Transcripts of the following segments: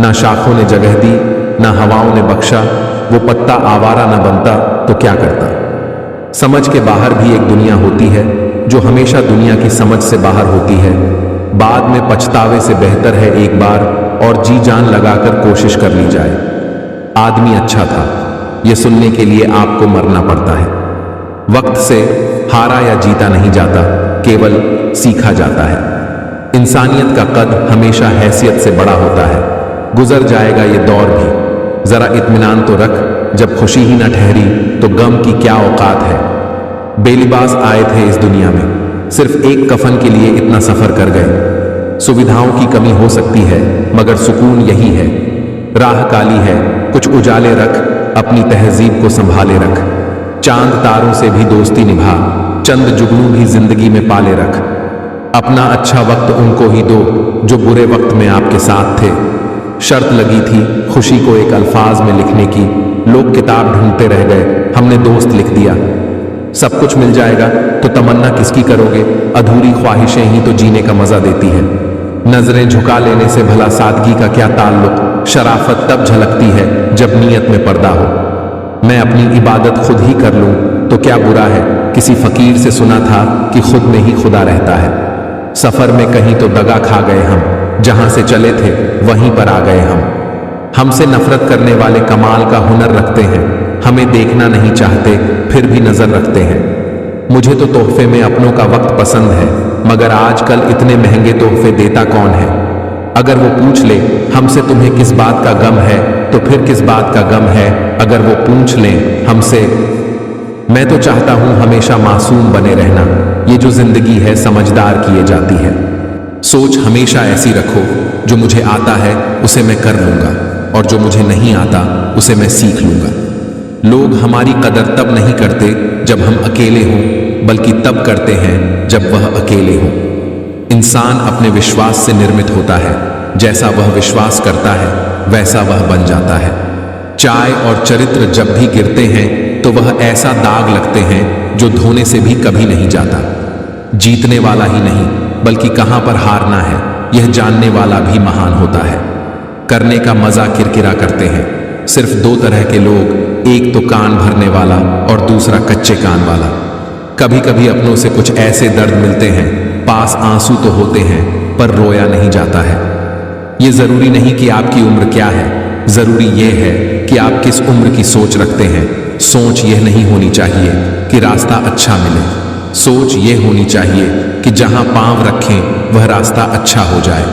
ना शाखों ने जगह दी, ना हवाओं ने बख्शा, वो पत्ता आवारा न बनता तो क्या करता। समझ के बाहर भी एक दुनिया होती है जो हमेशा दुनिया की समझ से बाहर होती है। बाद में पछतावे से बेहतर है एक बार और जी जान लगाकर कोशिश कर ली जाए। आदमी अच्छा था, यह सुनने के लिए आपको मरना पड़ता है। वक्त से हारा या जीता नहीं जाता, केवल सीखा जाता है। इंसानियत का कद हमेशा हैसियत से बड़ा होता है। गुजर जाएगा ये दौर भी, जरा इत्मीनान तो रख। जब खुशी ही ना ठहरी तो गम की क्या औकात है। बेलिबास आए थे इस दुनिया में, सिर्फ एक कफन के लिए इतना सफर कर गए। सुविधाओं की कमी हो सकती है मगर सुकून यही है। राह काली है, कुछ उजाले रख, अपनी तहजीब को संभाले रख। चांद तारों से भी दोस्ती निभा, चंद जुगनू भी जिंदगी में पाले रख। अपना अच्छा वक्त उनको ही दो जो बुरे वक्त में आपके साथ थे। शर्त लगी थी खुशी को एक अल्फाज में लिखने की, लोग किताब ढूंढते रह गए, हमने दोस्त लिख दिया। सब कुछ मिल जाएगा तो तमन्ना किसकी करोगे, अधूरी ख्वाहिशें ही तो जीने का मजा देती है। नजरें झुका लेने से भला सादगी का क्या ताल्लुक, शराफत तब झलकती है जब नीयत में पर्दा हो। मैं अपनी इबादत खुद ही कर लूं तो क्या बुरा है, किसी फकीर से सुना था कि खुद में ही खुदा रहता है। सफर में कहीं तो दगा खा गए हम, जहां से चले थे वहीं पर आ गए हम। हमसे नफरत करने वाले कमाल का हुनर रखते हैं, हमें देखना नहीं चाहते फिर भी नजर रखते हैं। मुझे तो तोहफे में अपनों का वक्त पसंद है, मगर आजकल इतने महंगे तोहफे देता कौन है। अगर वो पूछ ले हमसे तुम्हें किस बात का गम है, तो फिर किस बात का गम है अगर वो पूछ लें हमसे। मैं तो चाहता हूं हमेशा मासूम बने रहना, ये जो जिंदगी है समझदार किए जाती है। सोच हमेशा ऐसी रखो, जो मुझे आता है उसे मैं कर लूंगा और जो मुझे नहीं आता उसे मैं सीख लूंगा। लोग हमारी कदर तब नहीं करते जब हम अकेले हों, बल्कि तब करते हैं जब वह अकेले हों। इंसान अपने विश्वास से निर्मित होता है, जैसा वह विश्वास करता है वैसा वह बन जाता है। चाय और चरित्र जब भी गिरते हैं तो वह ऐसा दाग लगते हैं जो धोने से भी कभी नहीं जाता। जीतने वाला ही नहीं बल्कि कहां पर हारना है यह जानने वाला भी महान होता है। करने का मजा किरकिरा करते हैं। सिर्फ दो तरह के लोग, एक तो कान भरने वाला और दूसरा कच्चे कान वाला। कभी कभी अपनों से कुछ ऐसे दर्द मिलते हैं, पास आंसू तो होते हैं पर रोया नहीं जाता है। ये जरूरी नहीं कि आपकी उम्र क्या है, जरूरी यह है कि आप किस उम्र की सोच रखते हैं। सोच यह नहीं होनी चाहिए कि रास्ता अच्छा मिले, सोच यह होनी चाहिए कि जहां पांव रखें वह रास्ता अच्छा हो जाए।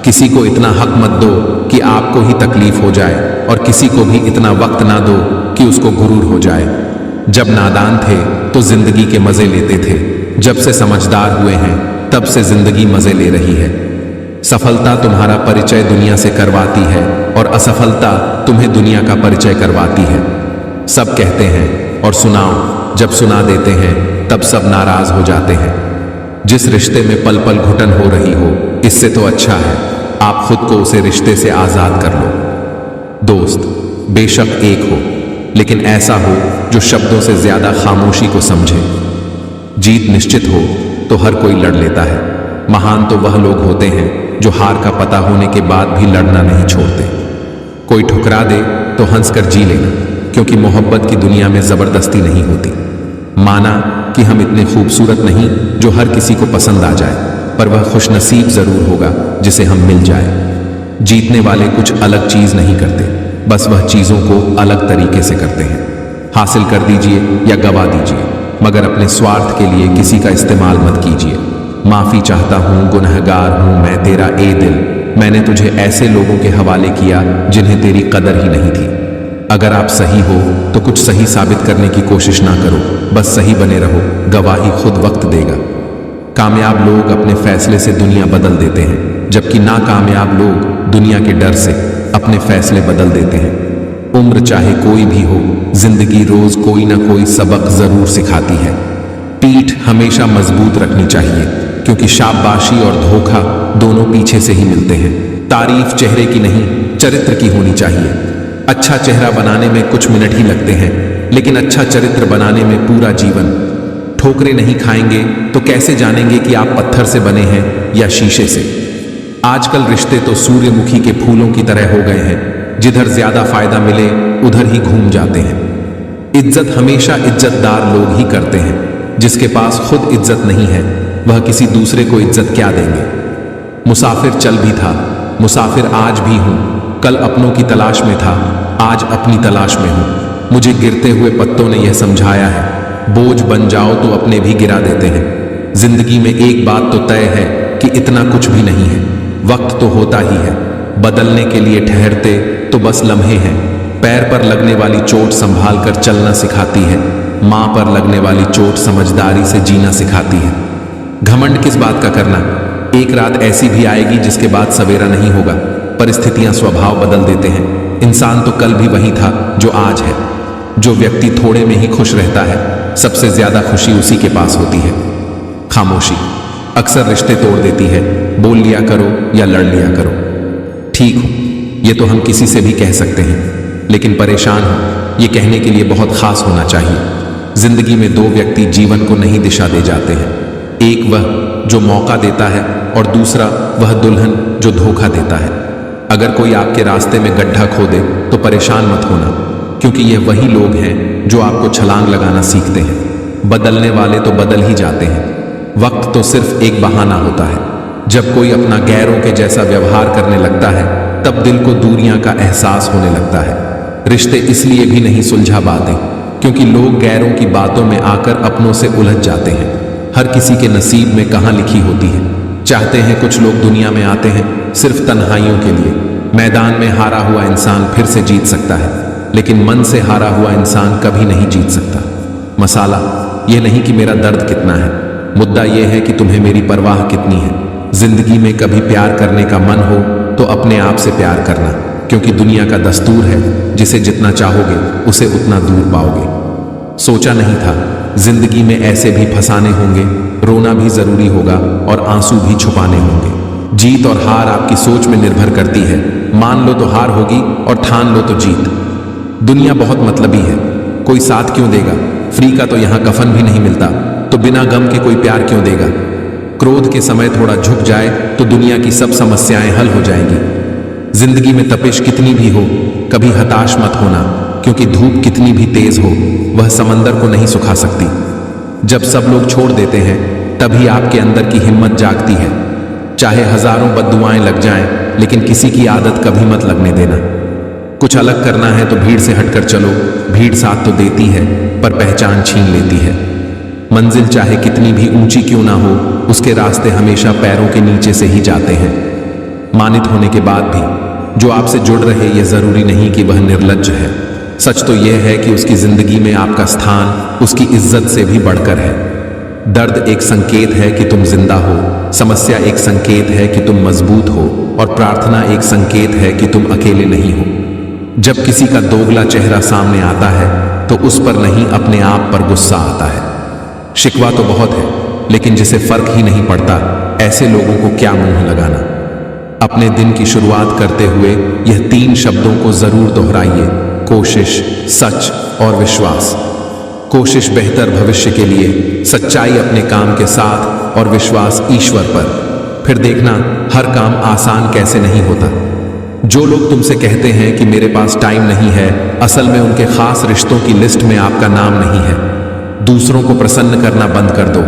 किसी को इतना हक मत दो कि आपको ही तकलीफ हो जाए और किसी को भी इतना वक्त ना दो कि उसको गुरूर हो जाए। जब नादान थे तो जिंदगी के मजे लेते थे, जब से समझदार हुए हैं तब से जिंदगी मजे ले रही है। सफलता तुम्हारा परिचय दुनिया से करवाती है और असफलता तुम्हें दुनिया का परिचय करवाती है। सब कहते हैं और सुनाओ, जब सुना देते हैं तब सब नाराज हो जाते हैं। जिस रिश्ते में पल पल घुटन हो रही हो, इससे तो अच्छा है आप खुद को उसे रिश्ते से आजाद कर लो। दोस्त बेशक एक हो, लेकिन ऐसा हो जो शब्दों से ज्यादा खामोशी को समझे। जीत निश्चित हो तो हर कोई लड़ लेता है। महान तो वह लोग होते हैं जो हार का पता होने के बाद भी लड़ना नहीं छोड़ते। कोई ठुकरा दे तो हंसकर जी लेना, क्योंकि मोहब्बत की दुनिया में जबरदस्ती नहीं होती। माना कि हम इतने खूबसूरत नहीं जो हर किसी को पसंद आ जाए, पर वह खुशनसीब जरूर होगा जिसे हम मिल जाए। जीतने वाले कुछ अलग चीज नहीं करते, बस वह चीजों को अलग तरीके से करते हैं। हासिल कर दीजिए या गवा दीजिए, मगर अपने स्वार्थ के लिए किसी का इस्तेमाल मत कीजिए। माफी चाहता हूं, गुनहगार हूं मैं तेरा ए दिल, मैंने तुझे ऐसे लोगों के हवाले किया जिन्हें तेरी कदर ही नहीं थी। अगर आप सही हो तो कुछ सही साबित करने की कोशिश ना करो, बस सही बने रहो, गवाही खुद वक्त देगा। कामयाब लोग अपने फैसले से दुनिया बदल देते हैं, जबकि नाकामयाब लोग दुनिया के डर से अपने फैसले बदल देते हैं। उम्र चाहे कोई भी हो, जिंदगी रोज कोई ना कोई सबक जरूर सिखाती है। पीठ हमेशा मजबूत रखनी चाहिए, क्योंकि शाबाशी और धोखा दोनों पीछे से ही मिलते हैं। तारीफ चेहरे की नहीं, चरित्र की होनी चाहिए। अच्छा चेहरा बनाने में कुछ मिनट ही लगते हैं, लेकिन अच्छा चरित्र बनाने में पूरा जीवन। ठोकरें नहीं खाएंगे तो कैसे जानेंगे कि आप पत्थर से बने हैं या शीशे से। आजकल रिश्ते तो सूर्यमुखी के फूलों की तरह हो गए हैं, जिधर ज्यादा फायदा मिले उधर ही घूम जाते हैं। इज्जत हमेशा इज्जतदार लोग ही करते हैं। जिसके पास खुद इज्जत नहीं है वह किसी दूसरे को इज्जत क्या देंगे। मुसाफिर चल भी था, मुसाफिर आज भी हूं। कल अपनों की तलाश में था, आज अपनी तलाश में हूं। मुझे गिरते हुए पत्तों ने यह समझाया है, बोझ बन जाओ तो अपने भी गिरा देते हैं। जिंदगी में एक बात तो तय है कि इतना कुछ भी नहीं है, वक्त तो होता ही है। बदलने के लिए ठहरते तो बस लम्हे हैं। पैर पर लगने वाली चोट संभाल कर चलना सिखाती है, मां पर लगने वाली चोट समझदारी से जीना सिखाती है। घमंड किस बात का करना, एक रात ऐसी भी आएगी जिसके बाद सवेरा नहीं होगा। परिस्थितियां स्वभाव बदल देते हैं। इंसान तो कल भी वही था जो आज है। जो व्यक्ति थोड़े में ही खुश रहता है, सबसे ज्यादा खुशी उसी के पास होती है। खामोशी अक्सर रिश्ते तोड़ देती है। बोल लिया करो या लड़ लिया करो। ठीक हूं, ये तो हम किसी से भी कह सकते हैं, लेकिन परेशान हूं, ये कहने के लिए बहुत खास होना चाहिए। जिंदगी में दो व्यक्ति जीवन को नहीं दिशा दे जाते हैं। एक वह जो मौका देता है और दूसरा वह दुल्हन जो धोखा देता है। अगर कोई आपके रास्ते में गड्ढा खोदे तो परेशान मत होना, क्योंकि ये वही लोग हैं जो आपको छलांग लगाना सीखते हैं। बदलने वाले तो बदल ही जाते हैं। वक्त तो सिर्फ एक बहाना होता है। जब कोई अपना गैरों के जैसा व्यवहार करने लगता है तब दिल को दूरियां का एहसास होने लगता है। रिश्ते इसलिए भी नहीं सुलझा पाते क्योंकि लोग गैरों की बातों में आकर अपनों से उलझ जाते हैं। हर किसी के नसीब में कहां लिखी होती है। चाहते हैं कुछ लोग दुनिया में आते हैं सिर्फ तन्हाइयों के लिए। मैदान में हारा हुआ इंसान फिर से जीत सकता है, लेकिन मन से हारा हुआ इंसान कभी नहीं जीत सकता। मसाला यह नहीं कि मेरा दर्द कितना है, मुद्दा यह है कि तुम्हें मेरी परवाह कितनी है। जिंदगी में कभी प्यार करने का मन हो तो अपने आप से प्यार करना, क्योंकि दुनिया का दस्तूर है, जिसे जितना चाहोगे उसे उतना दूर पाओगे। सोचा नहीं था जिंदगी में ऐसे भी फसाने होंगे, रोना भी जरूरी होगा और आंसू भी छुपाने होंगे। जीत और हार आपकी सोच में निर्भर करती है। मान लो तो हार होगी और ठान लो तो जीत। दुनिया बहुत मतलबी है, कोई साथ क्यों देगा। फ्री का तो यहाँ कफन भी नहीं मिलता, तो बिना गम के कोई प्यार क्यों देगा। क्रोध के समय थोड़ा झुक जाए तो दुनिया की सब समस्याएं हल हो जाएंगी। जिंदगी में तपिश कितनी भी हो, कभी हताश मत होना, क्योंकि धूप कितनी भी तेज हो वह समंदर को नहीं सुखा सकती। जब सब लोग छोड़ देते हैं तभी आपके अंदर की हिम्मत जागती है। चाहे हजारों बद्दुआएं लग जाएं, लेकिन किसी की आदत कभी मत लगने देना। कुछ अलग करना है तो भीड़ से हटकर चलो। भीड़ साथ तो देती है पर पहचान छीन लेती है। मंजिल चाहे कितनी भी ऊंची क्यों ना हो, उसके रास्ते हमेशा पैरों के नीचे से ही जाते हैं। मानित होने के बाद भी जो आपसे जुड़ रहे ये जरूरी नहीं कि वह निर्लज्ज है। सच तो यह है कि उसकी जिंदगी में आपका स्थान उसकी इज्जत से भी बढ़कर है। दर्द एक संकेत है कि तुम जिंदा हो, समस्या एक संकेत है कि तुम मजबूत हो, और प्रार्थना एक संकेत है कि तुम अकेले नहीं हो। जब किसी का दोगला चेहरा सामने आता है तो उस पर नहीं अपने आप पर गुस्सा आता है। शिकवा तो बहुत है, लेकिन जिसे फर्क ही नहीं पड़ता, ऐसे लोगों को क्या मुंह लगाना। अपने दिन की शुरुआत करते हुए यह 3 शब्दों को जरूर दोहराइए: कोशिश, सच और विश्वास। कोशिश बेहतर भविष्य के लिए, सच्चाई अपने काम के साथ और विश्वास ईश्वर पर। फिर देखना हर काम आसान कैसे नहीं होता। जो लोग तुमसे कहते हैं कि मेरे पास टाइम नहीं है, असल में उनके खास रिश्तों की लिस्ट में आपका नाम नहीं है। दूसरों को प्रसन्न करना बंद कर दो।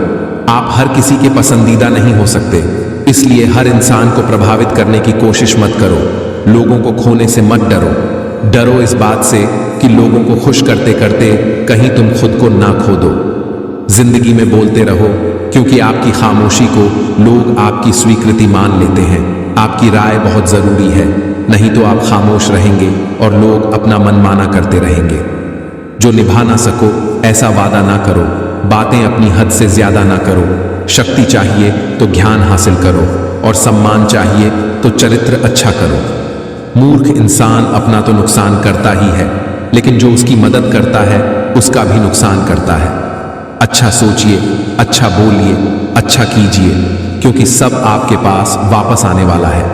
आप हर किसी के पसंदीदा नहीं हो सकते, इसलिए हर इंसान को प्रभावित करने की कोशिश मत करो। लोगों को खोने से मत डरो। डरो इस बात से कि लोगों को खुश करते करते कहीं तुम खुद को ना खो दो। जिंदगी में बोलते रहो, क्योंकि आपकी खामोशी को लोग आपकी स्वीकृति मान लेते हैं। आपकी राय बहुत जरूरी है, नहीं तो आप खामोश रहेंगे और लोग अपना मनमाना करते रहेंगे। जो निभा ना सको ऐसा वादा ना करो। बातें अपनी हद से ज्यादा ना करो। शक्ति चाहिए तो ज्ञान हासिल करो, और सम्मान चाहिए तो चरित्र अच्छा करो। मूर्ख इंसान अपना तो नुकसान करता ही है, लेकिन जो उसकी मदद करता है उसका भी नुकसान करता है। अच्छा सोचिए, अच्छा बोलिए, अच्छा कीजिए, क्योंकि सब आपके पास वापस आने वाला है।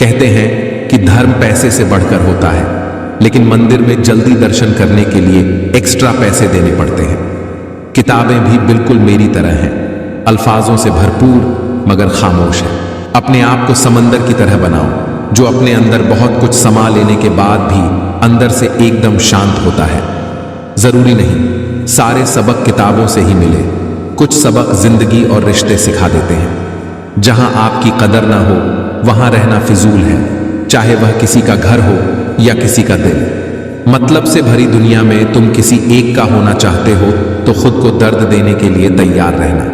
कहते हैं कि धर्म पैसे से बढ़कर होता है, लेकिन मंदिर में जल्दी दर्शन करने के लिए एक्स्ट्रा पैसे देने पड़ते हैं। किताबें भी बिल्कुल मेरी तरह हैं, अल्फाजों से भरपूर मगर खामोश है। अपने आप को समंदर की तरह बनाओ जो अपने अंदर बहुत कुछ समा लेने के बाद भी अंदर से एकदम शांत होता है। जरूरी नहीं सारे सबक किताबों से ही मिले, कुछ सबक जिंदगी और रिश्ते सिखा देते हैं। जहां आपकी कदर ना हो वहां रहना फिजूल है, चाहे वह किसी का घर हो या किसी का दिल। मतलब से भरी दुनिया में तुम किसी एक का होना चाहते हो तो खुद को दर्द देने के लिए तैयार रहना।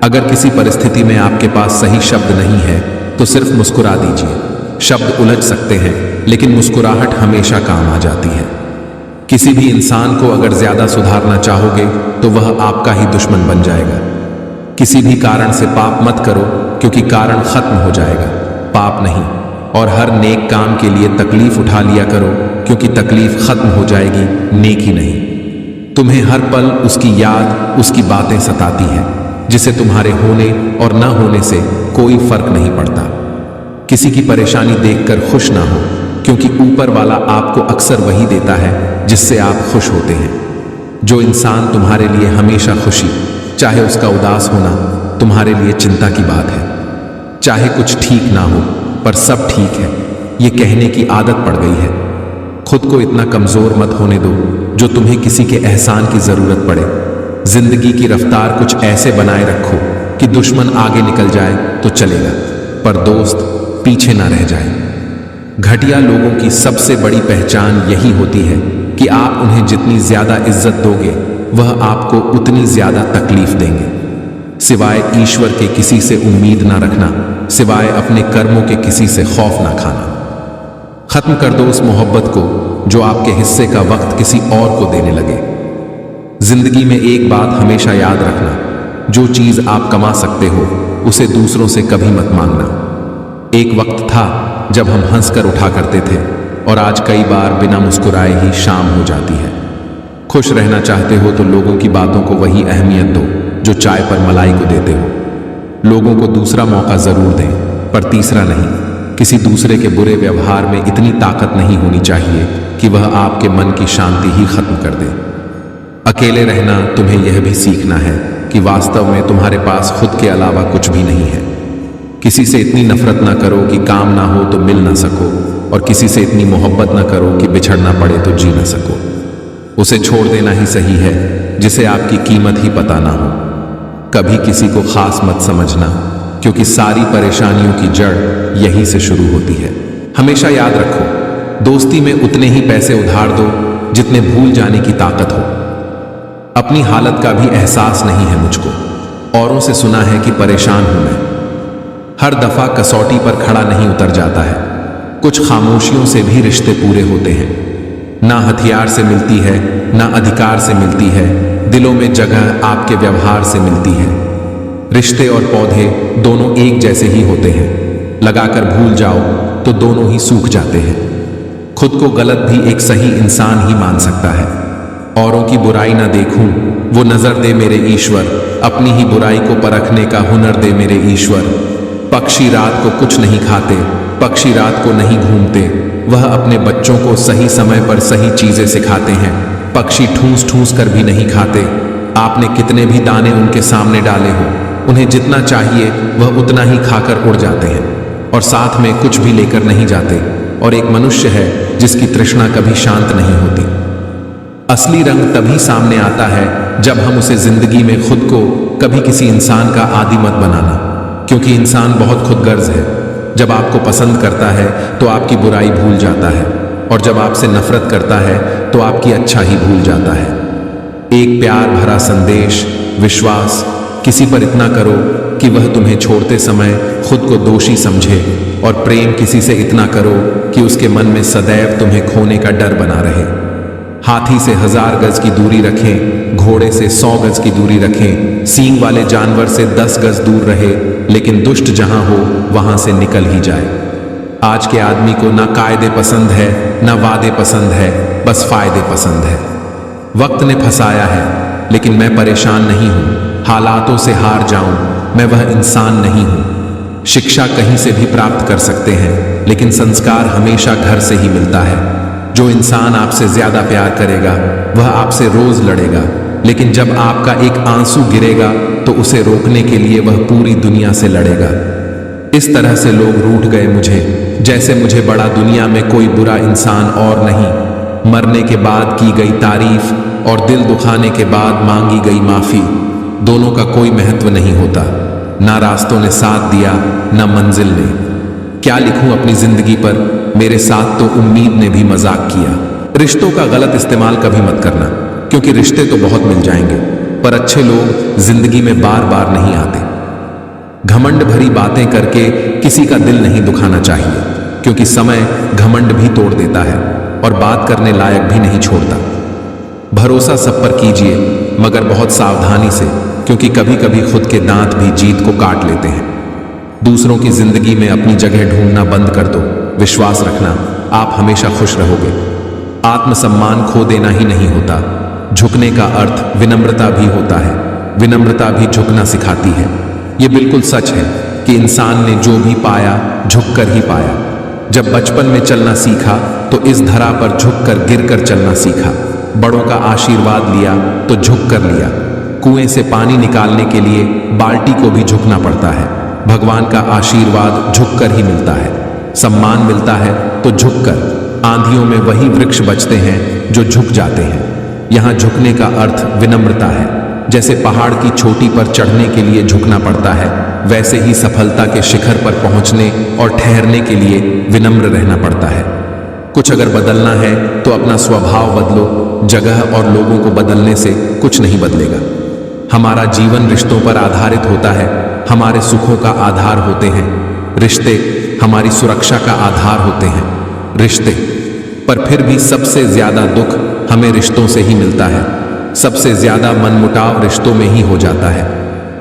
अगर किसी परिस्थिति में आपके पास सही शब्द नहीं है तो सिर्फ मुस्कुरा दीजिए। शब्द उलझ सकते हैं लेकिन मुस्कुराहट हमेशा काम आ जाती है। किसी भी इंसान को अगर ज्यादा सुधारना चाहोगे तो वह आपका ही दुश्मन बन जाएगा। किसी भी कारण से पाप मत करो क्योंकि कारण खत्म हो जाएगा, पाप नहीं। और हर नेक काम के लिए तकलीफ उठा लिया करो क्योंकि तकलीफ खत्म हो जाएगी, नेकी नहीं। तुम्हें हर पल उसकी याद, उसकी बातें सताती है जिसे तुम्हारे होने और न होने से कोई फर्क नहीं पड़ता। किसी की परेशानी देखकर खुश ना हो क्योंकि ऊपर वाला आपको अक्सर वही देता है जिससे आप खुश होते हैं। जो इंसान तुम्हारे लिए हमेशा खुशी, चाहे उसका उदास होना तुम्हारे लिए चिंता की बात है। चाहे कुछ ठीक ना हो पर सब ठीक है, ये कहने की आदत पड़ गई है। खुद को इतना कमजोर मत होने दो जो तुम्हें किसी के एहसान की जरूरत पड़े। जिंदगी की रफ्तार कुछ ऐसे बनाए रखो कि दुश्मन आगे निकल जाए तो चलेगा पर दोस्त पीछे ना रह जाए। घटिया लोगों की सबसे बड़ी पहचान यही होती है कि आप उन्हें जितनी ज्यादा इज्जत दोगे वह आपको उतनी ज्यादा तकलीफ देंगे। सिवाय ईश्वर के किसी से उम्मीद ना रखना, सिवाय अपने कर्मों के किसी से खौफ ना खाना। खत्म कर दो उस मोहब्बत को जो आपके हिस्से का वक्त किसी और को देने लगे। जिंदगी में एक बात हमेशा याद रखना, जो चीज आप कमा सकते हो उसे दूसरों से कभी मत मांगना। एक वक्त था जब हम हंसकर उठा करते थे और आज कई बार बिना मुस्कुराए ही शाम हो जाती है। खुश रहना चाहते हो तो लोगों की बातों को वही अहमियत दो जो चाय पर मलाई को देते हो। लोगों को दूसरा मौका जरूर दें पर तीसरा नहीं। किसी दूसरे के बुरे व्यवहार में इतनी ताकत नहीं होनी चाहिए कि वह आपके मन की शांति ही खत्म कर दे। अकेले रहना तुम्हें यह भी सीखना है कि वास्तव में तुम्हारे पास खुद के अलावा कुछ भी नहीं है। किसी से इतनी नफरत ना करो कि काम ना हो तो मिल ना सको, और किसी से इतनी मोहब्बत ना करो कि बिछड़ना पड़े तो जी ना सको। उसे छोड़ देना ही सही है जिसे आपकी कीमत ही पता ना हो। कभी किसी को खास मत समझना क्योंकि सारी परेशानियों की जड़ यहीं से शुरू होती है। हमेशा याद रखो, दोस्ती में उतने ही पैसे उधार दो जितने भूल जाने की ताकत हो। अपनी हालत का भी एहसास नहीं है मुझको, औरों से सुना है कि परेशान हूं मैं। हर दफा कसौटी पर खड़ा नहीं उतर जाता है। कुछ खामोशियों से भी रिश्ते पूरे होते हैं। ना हथियार से मिलती है ना अधिकार से मिलती है, दिलों में जगह आपके व्यवहार से मिलती है। रिश्ते और पौधे दोनों एक जैसे ही होते हैं, लगाकर भूल जाओ तो दोनों ही सूख जाते हैं। खुद को गलत भी एक सही इंसान ही मान सकता है। औरों की बुराई ना देखूं वो नजर दे मेरे ईश्वर, अपनी ही बुराई को परखने का हुनर दे मेरे ईश्वर। पक्षी रात को कुछ नहीं खाते, पक्षी रात को नहीं घूमते, वह अपने बच्चों को सही समय पर सही चीजें सिखाते हैं। पक्षी ठूस ठूस कर भी नहीं खाते। आपने कितने भी दाने उनके सामने डाले हो, उन्हें जितना चाहिए वह उतना ही खाकर उड़ जाते हैं और साथ में कुछ भी लेकर नहीं जाते। और एक मनुष्य है जिसकी तृष्णा कभी शांत नहीं होती। असली रंग तभी सामने आता है जब हम उसे जिंदगी में खुद को कभी किसी इंसान का आदी मत बनाना, क्योंकि इंसान बहुत खुदगर्ज है। जब आपको पसंद करता है तो आपकी बुराई भूल जाता है, और जब आपसे नफरत करता है तो आपकी अच्छा ही भूल जाता है। एक प्यार भरा संदेश, विश्वास किसी पर इतना करो कि वह तुम्हें छोड़ते समय खुद को दोषी समझे, और प्रेम किसी से इतना करो कि उसके मन में सदैव तुम्हें खोने का डर बना रहे। हाथी से 1000 गज की दूरी रखें, घोड़े से 100 गज की दूरी रखें, सींग वाले जानवर से 10 गज दूर रहे, लेकिन दुष्ट जहां हो वहां से निकल ही जाए। आज के आदमी को ना कायदे पसंद है ना वादे पसंद है, बस फायदे पसंद है। वक्त ने फंसाया है लेकिन मैं परेशान नहीं हूं। हालातों से हार जाऊं, मैं वह इंसान नहीं हूं। शिक्षा कहीं से भी प्राप्त कर सकते हैं लेकिन संस्कार हमेशा घर से ही मिलता है। जो इंसान आपसे ज्यादा प्यार करेगा वह आपसे रोज लड़ेगा, लेकिन जब आपका एक आंसू गिरेगा तो उसे रोकने के लिए वह पूरी दुनिया से लड़ेगा। इस तरह से लोग रूठ गए मुझे, जैसे मुझे बड़ा दुनिया में कोई बुरा इंसान और नहीं। मरने के बाद की गई तारीफ और दिल दुखाने के बाद मांगी गई माफी, दोनों का कोई महत्व नहीं होता। ना रास्तों ने साथ दिया, ना मंजिल ने। क्या लिखूं अपनी जिंदगी पर, मेरे साथ तो उम्मीद ने भी मजाक किया। रिश्तों का गलत इस्तेमाल कभी मत करना, क्योंकि रिश्ते तो बहुत मिल जाएंगे, पर अच्छे लोग जिंदगी में बार बार नहीं आते। घमंड भरी बातें करके किसी का दिल नहीं दुखाना चाहिए, क्योंकि समय घमंड भी तोड़ देता है और बात करने लायक भी नहीं छोड़ता। भरोसा सब पर कीजिए, मगर बहुत सावधानी से, क्योंकि कभी कभी खुद के दांत भी जीत को काट लेते हैं। दूसरों की जिंदगी में अपनी जगह ढूंढना बंद कर दो। विश्वास रखना, आप हमेशा खुश रहोगे। आत्मसम्मान खो देना ही नहीं होता। झुकने का अर्थ विनम्रता भी होता है। विनम्रता भी झुकना सिखाती है। ये बिल्कुल सच है कि इंसान ने जो भी पाया झुककर ही पाया। जब बचपन में चलना सीखा तो इस धरा पर झुककर गिरकर चलना सीखा। बड़ों का आशीर्वाद लिया तो झुक कर लिया। कुएं से पानी निकालने के लिए बाल्टी को भी झुकना पड़ता है। भगवान का आशीर्वाद झुककर ही मिलता है। सम्मान मिलता है तो झुककर। आंधियों में वही वृक्ष बचते हैं जो झुक जाते हैं। यहाँ झुकने का अर्थ विनम्रता है। जैसे पहाड़ की चोटी पर चढ़ने के लिए झुकना पड़ता है, वैसे ही सफलता के शिखर पर पहुंचने और ठहरने के लिए विनम्र रहना पड़ता है। कुछ अगर बदलना है तो अपना स्वभाव बदलो। जगह और लोगों को बदलने से कुछ नहीं बदलेगा। हमारा जीवन रिश्तों पर आधारित होता है। हमारे सुखों का आधार होते हैं रिश्ते। हमारी सुरक्षा का आधार होते हैं रिश्ते। पर फिर भी सबसे ज्यादा दुख हमें रिश्तों से ही मिलता है। सबसे ज्यादा मनमुटाव रिश्तों में ही हो जाता है।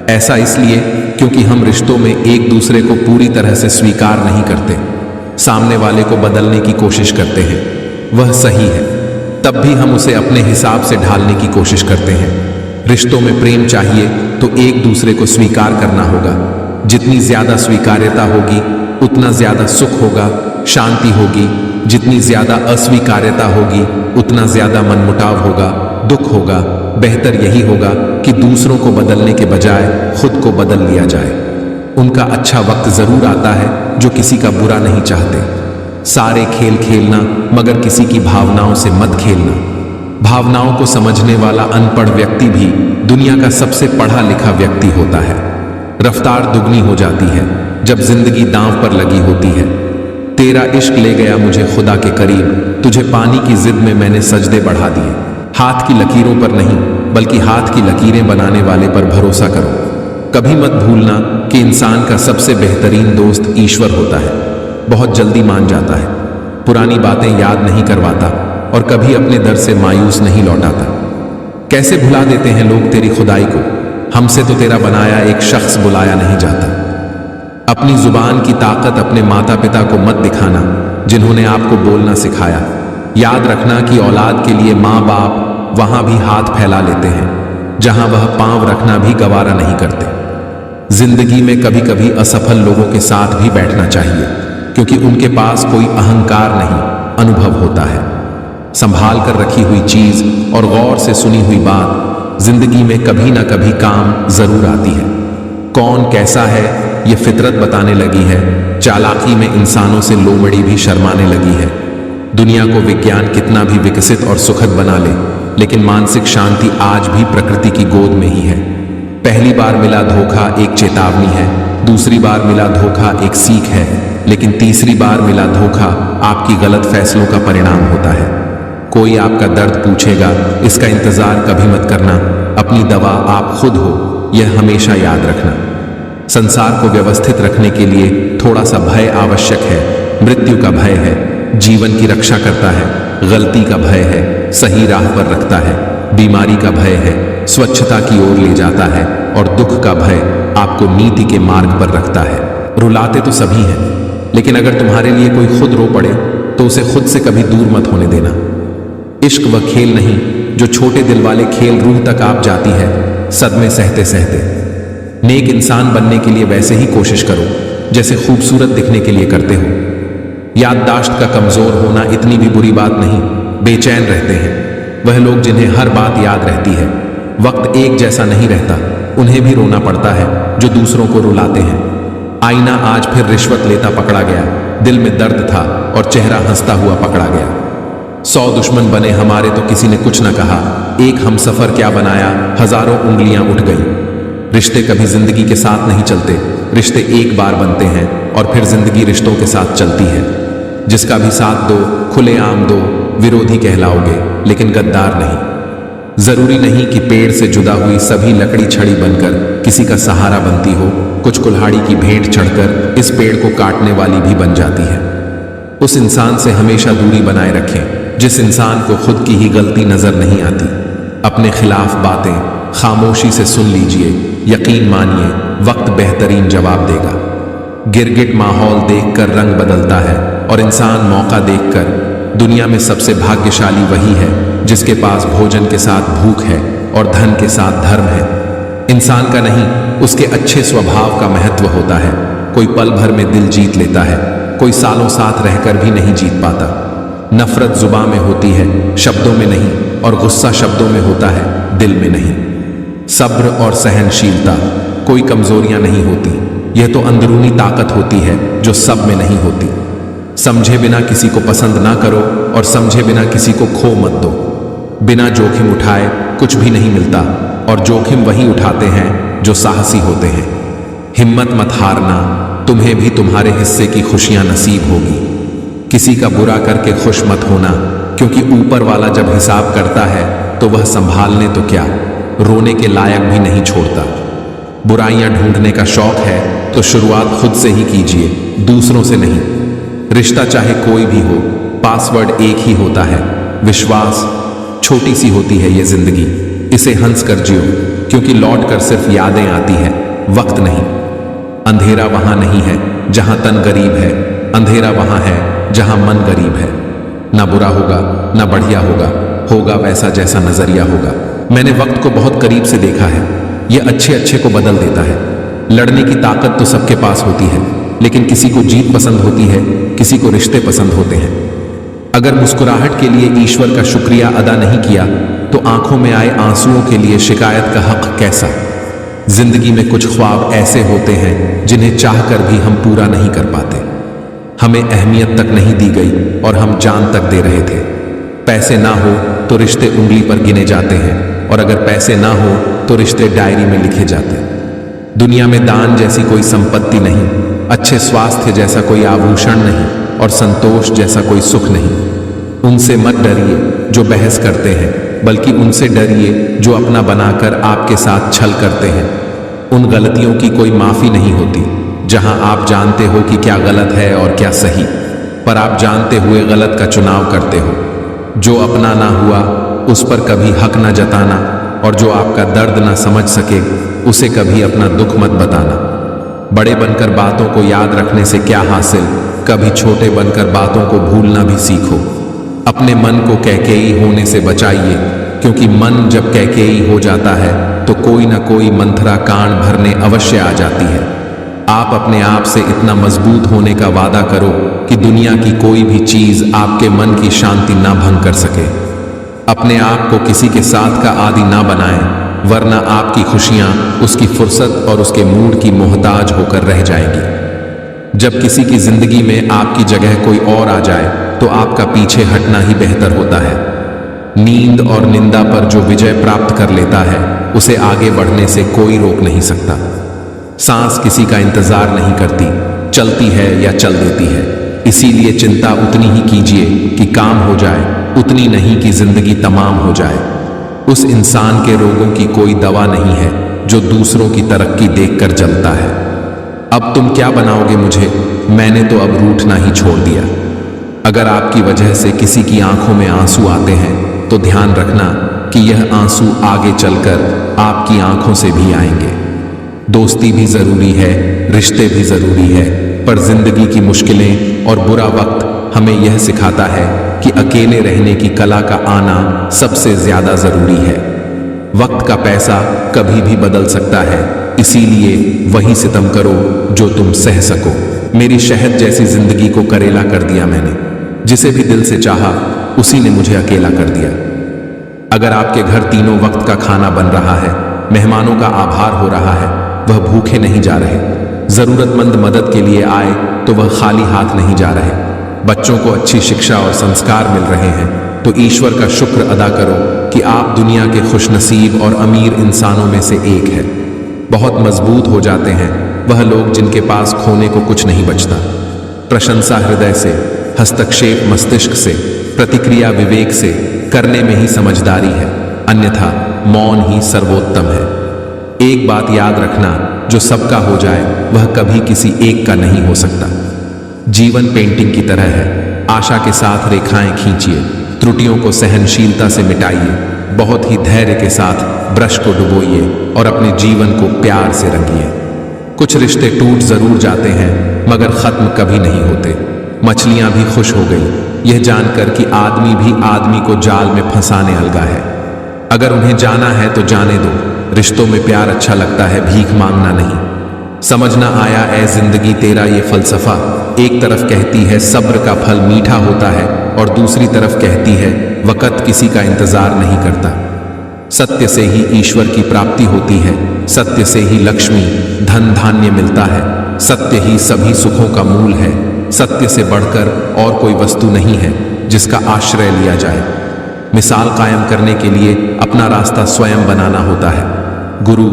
ऐसा इसलिए क्योंकि हम रिश्तों में एक दूसरे को पूरी तरह से स्वीकार नहीं करते। सामने वाले को बदलने की कोशिश करते हैं। वह सही है, तब भी हम उसे अपने हिसाब से ढालने की कोशिश करते हैं। रिश्तों में प्रेम चाहिए तो एक दूसरे को स्वीकार करना होगा। जितनी ज्यादा स्वीकार्यता होगी उतना ज्यादा सुख होगा, शांति होगी। जितनी ज्यादा अस्वीकार्यता होगी उतना ज्यादा मनमुटाव होगा, दुख होगा। बेहतर यही होगा कि दूसरों को बदलने के बजाय खुद को बदल लिया जाए। उनका अच्छा वक्त जरूर आता है जो किसी का बुरा नहीं चाहते। सारे खेल खेलना, मगर किसी की भावनाओं से मत खेलना। भावनाओं को समझने वाला अनपढ़ व्यक्ति भी दुनिया का सबसे पढ़ा लिखा व्यक्ति होता है। रफ्तार दुगनी हो जाती है जब जिंदगी दांव पर लगी होती है। तेरा इश्क ले गया मुझे खुदा के करीब, तुझे पानी की जिद में मैंने सजदे बढ़ा दिए। हाथ की लकीरों पर नहीं, बल्कि हाथ की लकीरें बनाने वाले पर भरोसा करो। कभी मत भूलना कि इंसान का सबसे बेहतरीन दोस्त ईश्वर होता है। बहुत जल्दी मान जाता है, पुरानी बातें याद नहीं करवाता और कभी अपने दर से मायूस नहीं लौटाता। कैसे भुला देते हैं लोग तेरी खुदाई को। हमसे तो तेरा बनाया एक शख्स बुलाया नहीं जाता। अपनी जुबान की ताकत अपने माता पिता को मत दिखाना जिन्होंने आपको बोलना सिखाया। याद रखना कि औलाद के लिए माँ बाप वहां भी हाथ फैला लेते हैं जहां वह पांव रखना भी गवारा नहीं करते। जिंदगी में कभी कभी असफल लोगों के साथ भी बैठना चाहिए, क्योंकि उनके पास कोई अहंकार नहीं, अनुभव होता है। संभाल कर रखी हुई चीज और गौर से सुनी हुई बात जिंदगी में कभी ना कभी काम जरूर आती है। कौन कैसा है ये फितरत बताने लगी है। चालाकी में इंसानों से लोमड़ी भी शर्माने लगी है। दुनिया को विज्ञान कितना भी विकसित और सुखद बना ले, लेकिन मानसिक शांति आज भी प्रकृति की गोद में ही है। पहली बार मिला धोखा एक चेतावनी है, दूसरी बार मिला धोखा एक सीख है, लेकिन तीसरी बार मिला धोखा आपकी गलत फैसलों का परिणाम होता है। कोई आपका दर्द पूछेगा, इसका इंतजार कभी मत करना। अपनी दवा आप खुद हो, यह हमेशा याद रखना। संसार को व्यवस्थित रखने के लिए थोड़ा सा भय आवश्यक है। मृत्यु का भय है, जीवन की रक्षा करता है। गलती का भय है, सही राह पर रखता है। बीमारी का भय है, स्वच्छता की ओर ले जाता है। और दुख का भय आपको नीति के मार्ग पर रखता है। रुलाते तो सभी हैं, लेकिन अगर तुम्हारे लिए कोई खुद रो पड़े तो उसे खुद से कभी दूर मत होने देना। इश्क वह खेल नहीं जो छोटे दिल वाले खेल रूह तक आप जाती है, सदमे सहते सहते। नेक इंसान बनने के लिए वैसे ही कोशिश करो जैसे खूबसूरत दिखने के लिए करते हो। याददाश्त का कमजोर होना इतनी भी बुरी बात नहीं। बेचैन रहते हैं वह लोग जिन्हें हर बात याद रहती है। वक्त एक जैसा नहीं रहता, उन्हें भी रोना पड़ता है जो दूसरों को रुलाते हैं। आईना आज फिर रिश्वत लेता पकड़ा गया। दिल में दर्द था और चेहरा हंसता हुआ पकड़ा गया। 100 दुश्मन बने हमारे तो किसी ने कुछ न कहा, एक हमसफर क्या बनाया, हजारों उंगलियां उठ गई। रिश्ते कभी जिंदगी के साथ नहीं चलते, रिश्ते एक बार बनते हैं और फिर जिंदगी रिश्तों के साथ चलती है। जिसका भी साथ दो, खुलेआम दो, विरोधी कहलाओगे लेकिन गद्दार नहीं। जरूरी नहीं कि पेड़ से जुदा हुई सभी लकड़ी छड़ी बनकर किसी का सहारा बनती हो। कुछ कुल्हाड़ी की भेंट चढ़कर इस पेड़ को काटने वाली भी बन जाती है। उस इंसान से हमेशा दूरी बनाए रखें जिस इंसान को खुद की ही गलती नजर नहीं आती। अपने खिलाफ बातें खामोशी से सुन लीजिए, यकीन मानिए वक्त बेहतरीन जवाब देगा। गिरगिट माहौल देखकर रंग बदलता है और इंसान मौका देखकर। दुनिया में सबसे भाग्यशाली वही है जिसके पास भोजन के साथ भूख है और धन के साथ धर्म है। इंसान का नहीं, उसके अच्छे स्वभाव का महत्व होता है। कोई पल भर में दिल जीत लेता है, कोई सालों साथ रहकर भी नहीं जीत पाता। नफरत जुबान में होती है, शब्दों में नहीं, और गुस्सा शब्दों में होता है, दिल में नहीं। सब्र और सहनशीलता कोई कमजोरियां नहीं होती, यह तो अंदरूनी ताकत होती है जो सब में नहीं होती। समझे बिना किसी को पसंद ना करो और समझे बिना किसी को खो मत दो। बिना जोखिम उठाए कुछ भी नहीं मिलता और जोखिम वही उठाते हैं जो साहसी होते हैं। हिम्मत मत हारना, तुम्हें भी तुम्हारे हिस्से की खुशियां नसीब होगी। किसी का बुरा करके खुश मत होना, क्योंकि ऊपर वाला जब हिसाब करता है तो वह संभालने तो क्या, रोने के लायक भी नहीं छोड़ता। बुराइयां ढूंढने का शौक है तो शुरुआत खुद से ही कीजिए, दूसरों से नहीं। रिश्ता चाहे कोई भी हो, पासवर्ड एक ही होता है, विश्वास। छोटी सी होती है ये जिंदगी, इसे हंस कर जियो, क्योंकि लौट कर सिर्फ यादें आती है, वक्त नहीं। अंधेरा वहां नहीं है जहां तन गरीब है, अंधेरा वहां है जहां मन गरीब है। ना बुरा होगा ना बढ़िया होगा, होगा वैसा जैसा नजरिया होगा। मैंने वक्त को बहुत करीब से देखा है, यह अच्छे अच्छे को बदल देता है। लड़ने की ताकत तो सबके पास होती है, लेकिन किसी को जीत पसंद होती है, किसी को रिश्ते पसंद होते हैं। अगर मुस्कुराहट के लिए ईश्वर का शुक्रिया अदा नहीं किया तो आंखों में आए आंसुओं के लिए शिकायत का हक कैसा। जिंदगी में कुछ ख्वाब ऐसे होते हैं जिन्हें चाहकर भी हम पूरा नहीं कर पाते। हमें अहमियत तक नहीं दी गई और हम जान तक दे रहे थे। पैसे ना हो तो रिश्ते उंगली पर गिने जाते हैं, और अगर पैसे ना हो तो रिश्ते डायरी में लिखे जाते हैं। दुनिया में दान जैसी कोई संपत्ति नहीं, अच्छे स्वास्थ्य जैसा कोई आभूषण नहीं, और संतोष जैसा कोई सुख नहीं। उनसे मत डरिए जो बहस करते हैं, बल्कि उनसे डरिए जो अपना बनाकर आपके साथ छल करते हैं। उन गलतियों की कोई माफी नहीं होती जहां आप जानते हो कि क्या गलत है और क्या सही, पर आप जानते हुए गलत का चुनाव करते हो। जो अपना ना हुआ उस पर कभी हक ना जताना, और जो आपका दर्द ना समझ सके उसे कभी अपना दुख मत बताना। बड़े बनकर बातों को याद रखने से क्या हासिल, कभी छोटे बनकर बातों को भूलना भी सीखो। अपने मन को कैकेयी होने से बचाइए, क्योंकि मन जब कैकेयी हो जाता है तो कोई ना कोई मंथरा कान भरने अवश्य आ जाती है। आप अपने आप से इतना मजबूत होने का वादा करो कि दुनिया की कोई भी चीज आपके मन की शांति ना भंग कर सके। अपने आप को किसी के साथ का आदी ना बनाएं, वरना आपकी खुशियां उसकी फुर्सत और उसके मूड की मोहताज होकर रह जाएंगी। जब किसी की जिंदगी में आपकी जगह कोई और आ जाए तो आपका पीछे हटना ही बेहतर होता है। नींद और निंदा पर जो विजय प्राप्त कर लेता है उसे आगे बढ़ने से कोई रोक नहीं सकता। सांस किसी का इंतजार नहीं करती, चलती है या चल देती है। इसीलिए चिंता उतनी ही कीजिए कि काम हो जाए, उतनी नहीं कि जिंदगी तमाम हो जाए। उस इंसान के रोगों की कोई दवा नहीं है जो दूसरों की तरक्की देखकर जलता है। अब तुम क्या बनाओगे मुझे, मैंने तो अब रूठना ही छोड़ दिया। अगर आपकी वजह से किसी की आंखों में आंसू आते हैं तो ध्यान रखना कि यह आंसू आगे चलकर आपकी आंखों से भी आएंगे। दोस्ती भी जरूरी है, रिश्ते भी जरूरी है, पर जिंदगी की मुश्किलें और बुरा वक्त हमें यह सिखाता है कि अकेले रहने की कला का आना सबसे ज्यादा जरूरी है। वक्त का पैसा कभी भी बदल सकता है, इसीलिए वही सितम करो जो तुम सह सको। मेरी शहद जैसी जिंदगी को करेला कर दिया मैंने, जिसे भी दिल से चाहा उसी ने मुझे अकेला कर दिया। अगर आपके घर तीनों वक्त का खाना बन रहा है, मेहमानों का आभार हो रहा है, वह भूखे नहीं जा रहे। जरूरतमंद मदद के लिए आए तो वह खाली हाथ नहीं जा रहे। बच्चों को अच्छी शिक्षा और संस्कार मिल रहे हैं तो ईश्वर का शुक्र अदा करो कि आप दुनिया के खुशनसीब और अमीर इंसानों में से एक है। बहुत मजबूत हो जाते हैं वह लोग जिनके पास खोने को कुछ नहीं बचता। प्रशंसा हृदय से, हस्तक्षेप मस्तिष्क से, प्रतिक्रिया विवेक से करने में ही समझदारी है, अन्यथा मौन ही सर्वोत्तम है। एक बात याद रखना, जो सबका हो जाए वह कभी किसी एक का नहीं हो सकता। जीवन पेंटिंग की तरह है, आशा के साथ रेखाएं खींचिए, त्रुटियों को सहनशीलता से मिटाइए, बहुत ही धैर्य के साथ ब्रश को डुबोइए और अपने जीवन को प्यार से रंगिए। कुछ रिश्ते टूट जरूर जाते हैं मगर खत्म कभी नहीं होते। मछलियां भी खुश हो गई यह जानकर कि आदमी भी आदमी को जाल में फंसाने अलगा है। अगर उन्हें जाना है तो जाने दो। रिश्तों में प्यार अच्छा लगता है, भीख मांगना नहीं। समझना आया ए जिंदगी तेरा ये फलसफा। एक तरफ कहती है सब्र का फल मीठा होता है और दूसरी तरफ कहती है वक़्त किसी का इंतजार नहीं करता। सत्य से ही ईश्वर की प्राप्ति होती है, सत्य से ही लक्ष्मी धन धान्य मिलता है, सत्य ही सभी सुखों का मूल है। सत्य से बढ़कर और कोई वस्तु नहीं है जिसका आश्रय लिया जाए। मिसाल कायम करने के लिए अपना रास्ता स्वयं बनाना होता है। गुरु,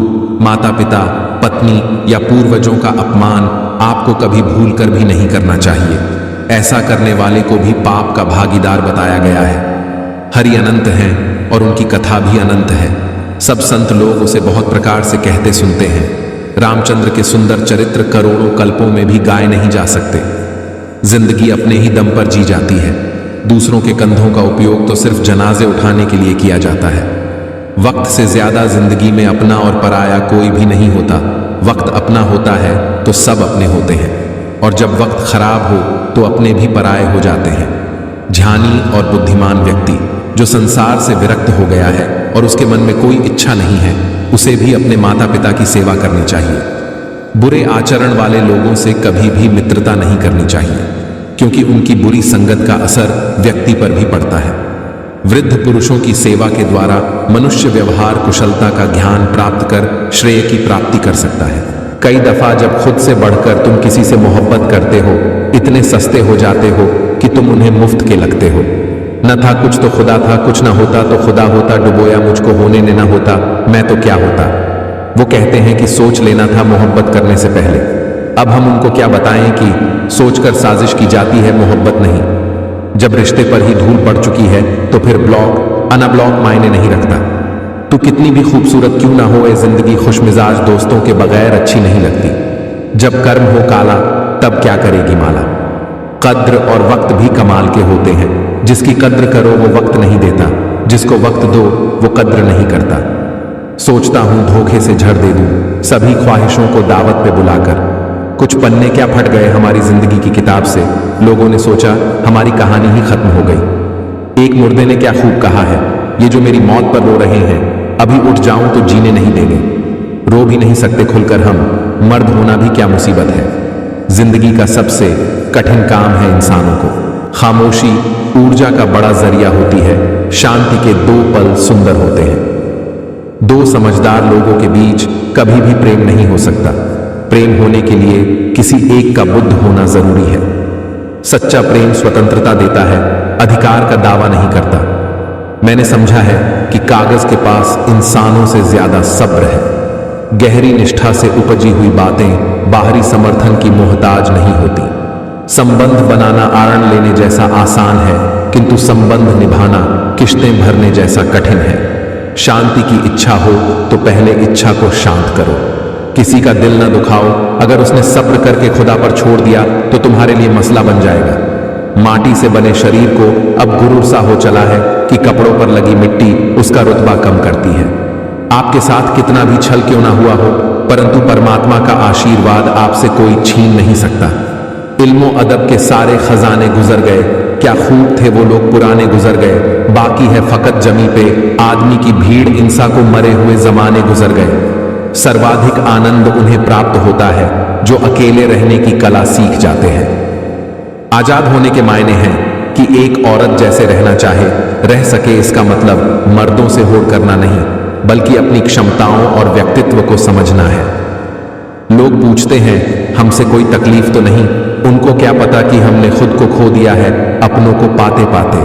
माता पिता, पत्नी या पूर्वजों का अपमान आपको कभी भूल कर भी नहीं करना चाहिए। ऐसा करने वाले को भी पाप का भागीदार बताया गया है। हरि अनंत हैं और उनकी कथा भी अनंत है। सब संत लोग उसे बहुत प्रकार से कहते सुनते हैं। रामचंद्र के सुंदर चरित्र करोड़ों कल्पों में भी गाए नहीं जा सकते। जिंदगी अपने ही दम पर जी जाती है। दूसरों के कंधों का उपयोग तो सिर्फ जनाजे उठाने के लिए किया जाता है। वक्त से ज्यादा जिंदगी में अपना और पराया कोई भी नहीं होता। वक्त अपना होता है तो सब अपने होते हैं, और जब वक्त खराब हो तो अपने भी पराये हो जाते हैं। ध्यानी और बुद्धिमान व्यक्ति जो संसार से विरक्त हो गया है और उसके मन में कोई इच्छा नहीं है, उसे भी अपने माता पिता की सेवा करनी चाहिए। बुरे आचरण वाले लोगों से कभी भी मित्रता नहीं करनी चाहिए, क्योंकि उनकी बुरी संगत का असर व्यक्ति पर भी पड़ता है। वृद्ध पुरुषों की सेवा के द्वारा मनुष्य व्यवहार कुशलता का ज्ञान प्राप्त कर श्रेय की प्राप्ति कर सकता है। कई दफा जब खुद से बढ़कर तुम किसी से मोहब्बत करते हो, इतने सस्ते हो जाते हो कि तुम उन्हें मुफ्त के लगते हो। न था कुछ तो खुदा था, कुछ न होता तो खुदा होता, डुबोया मुझको होने ने न होता, मैं तो क्या होता। वो कहते हैं कि सोच लेना था मोहब्बत करने से पहले। अब हम उनको क्या बताएं कि सोचकर साजिश की जाती है, मोहब्बत नहीं। जब रिश्ते पर ही धूल पड़ चुकी है तो फिर ब्लॉक अनब्लॉक मायने नहीं रखता। तू कितनी भी खूबसूरत क्यों ना हो, ये जिंदगी खुशमिजाज दोस्तों के बगैर अच्छी नहीं लगती। जब कर्म हो काला तब क्या करेगी माला। कद्र और वक्त भी कमाल के होते हैं। जिसकी कद्र करो वो वक्त नहीं देता, जिसको वक्त दो वो कद्र नहीं करता। सोचता हूं धोखे से झड़ दे दूं सभी ख्वाहिशों को दावत पे बुलाकर। कुछ पन्ने क्या फट गए हमारी जिंदगी की किताब से, लोगों ने सोचा हमारी कहानी ही खत्म हो गई। एक मुर्दे ने क्या खूब कहा है, ये जो मेरी मौत पर रो रहे हैं, अभी उठ जाऊं तो जीने नहीं देंगे। रो भी नहीं सकते खुलकर हम, मर्द होना भी क्या मुसीबत है। जिंदगी का सबसे कठिन काम है इंसानों को। खामोशी ऊर्जा का बड़ा जरिया होती है। शांति के 2 पल सुंदर होते हैं। 2 समझदार लोगों के बीच कभी भी प्रेम नहीं हो सकता। प्रेम होने के लिए किसी एक का बुद्ध होना जरूरी है। सच्चा प्रेम स्वतंत्रता देता है, अधिकार का दावा नहीं करता। मैंने समझा है कि कागज के पास इंसानों से ज्यादा सब्र है। गहरी निष्ठा से उपजी हुई बातें बाहरी समर्थन की मोहताज नहीं होती। संबंध बनाना आरण लेने जैसा आसान है, किंतु संबंध निभाना किश्तें भरने जैसा कठिन है। शांति की इच्छा हो तो पहले इच्छा को शांत करो। किसी का दिल न दुखाओ। अगर उसने सब्र करके खुदा पर छोड़ दिया तो तुम्हारे लिए मसला बन जाएगा। माटी से बने शरीर को अब गुरूर सा हो चला है कि कपड़ों पर लगी मिट्टी उसका रुतबा कम करती है। आपके साथ कितना भी छल क्यों ना हुआ हो, परंतु परमात्मा का आशीर्वाद आपसे कोई छीन नहीं सकता। इल्मो अदब के सारे खजाने गुजर गए, क्या खूब थे वो लोग पुराने गुजर गए। बाकी है फकत जमी पे आदमी की भीड़, इंसा को मरे हुए जमाने गुजर गए। सर्वाधिक आनंद उन्हें प्राप्त होता है जो अकेले रहने की कला सीख जाते हैं। आजाद होने के मायने हैं कि एक औरत जैसे रहना चाहे रह सके। इसका मतलब मर्दों से होड़ करना नहीं, बल्कि अपनी क्षमताओं और व्यक्तित्व को समझना है। लोग पूछते हैं हमसे कोई तकलीफ तो नहीं, उनको क्या पता कि हमने खुद को खो दिया है अपनों को पाते पाते।